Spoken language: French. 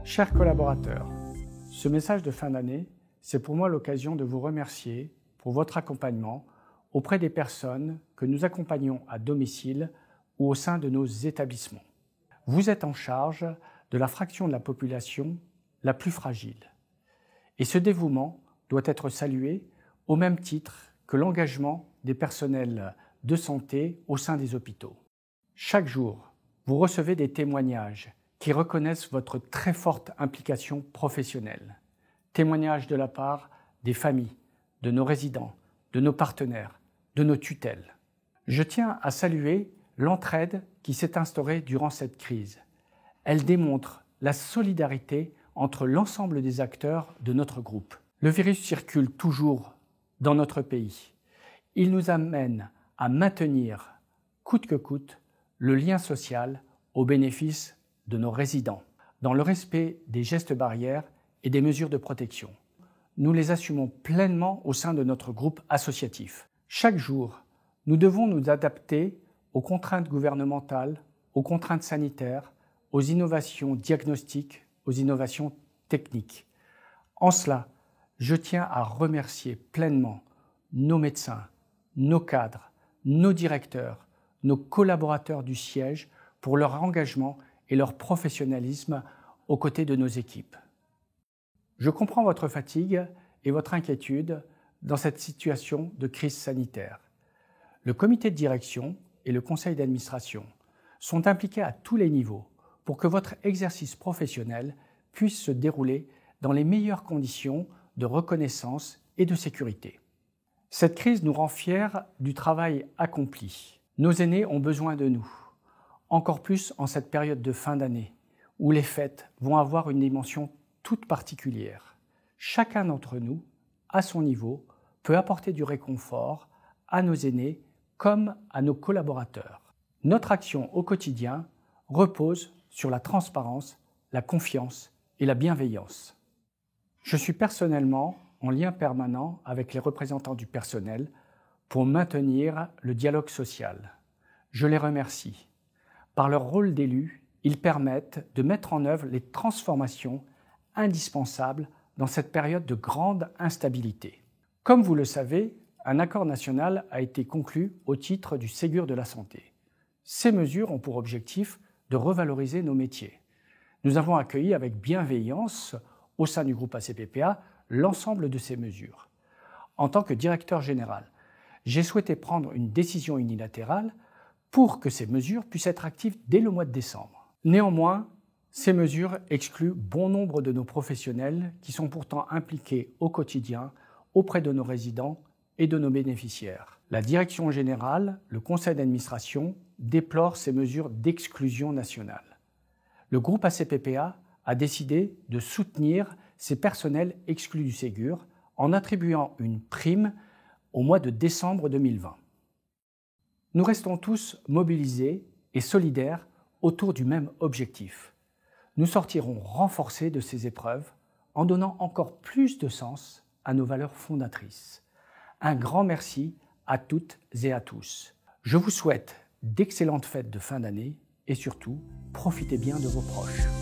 Chers collaborateurs, ce message de fin d'année, c'est pour moi l'occasion de vous remercier pour votre accompagnement auprès des personnes que nous accompagnons à domicile ou au sein de nos établissements. Vous êtes en charge de la fraction de la population la plus fragile. Et ce dévouement doit être salué au même titre que l'engagement des personnels de santé au sein des hôpitaux. Chaque jour, vous recevez des témoignages qui reconnaissent votre très forte implication professionnelle. Témoignages de la part des familles, de nos résidents, de nos partenaires, de nos tutelles. Je tiens à saluer l'entraide qui s'est instaurée durant cette crise. Elle démontre la solidarité entre l'ensemble des acteurs de notre groupe. Le virus circule toujours dans notre pays. Il nous amène à maintenir, coûte que coûte, le lien social au bénéfice de nos résidents, dans le respect des gestes barrières et des mesures de protection. Nous les assumons pleinement au sein de notre groupe associatif. Chaque jour, nous devons nous adapter aux contraintes gouvernementales, aux contraintes sanitaires, aux innovations diagnostiques, aux innovations techniques. En cela, je tiens à remercier pleinement nos médecins, nos cadres, nos directeurs, nos collaborateurs du siège pour leur engagement et leur professionnalisme aux côtés de nos équipes. Je comprends votre fatigue et votre inquiétude dans cette situation de crise sanitaire. Le comité de direction et le conseil d'administration sont impliqués à tous les niveaux pour que votre exercice professionnel puisse se dérouler dans les meilleures conditions de reconnaissance et de sécurité. Cette crise nous rend fiers du travail accompli. Nos aînés ont besoin de nous, encore plus en cette période de fin d'année, où les fêtes vont avoir une dimension toute particulière. Chacun d'entre nous, à son niveau, peut apporter du réconfort à nos aînés comme à nos collaborateurs. Notre action au quotidien repose sur la transparence, la confiance et la bienveillance. Je suis personnellement en lien permanent avec les représentants du personnel pour maintenir le dialogue social. Je les remercie. Par leur rôle d'élus, ils permettent de mettre en œuvre les transformations indispensables dans cette période de grande instabilité. Comme vous le savez, un accord national a été conclu au titre du Ségur de la santé. Ces mesures ont pour objectif de revaloriser nos métiers. Nous avons accueilli avec bienveillance, au sein du groupe ACPPA, l'ensemble de ces mesures. En tant que directeur général, j'ai souhaité prendre une décision unilatérale pour que ces mesures puissent être actives dès le mois de décembre. Néanmoins, ces mesures excluent bon nombre de nos professionnels qui sont pourtant impliqués au quotidien auprès de nos résidents et de nos bénéficiaires. La direction générale, le conseil d'administration déplorent ces mesures d'exclusion nationale. Le groupe ACPPA a décidé de soutenir ces personnels exclus du Ségur en attribuant une prime au mois de décembre 2020. Nous restons tous mobilisés et solidaires autour du même objectif. Nous sortirons renforcés de ces épreuves en donnant encore plus de sens à nos valeurs fondatrices. Un grand merci à toutes et à tous. Je vous souhaite d'excellentes fêtes de fin d'année et surtout, profitez bien de vos proches.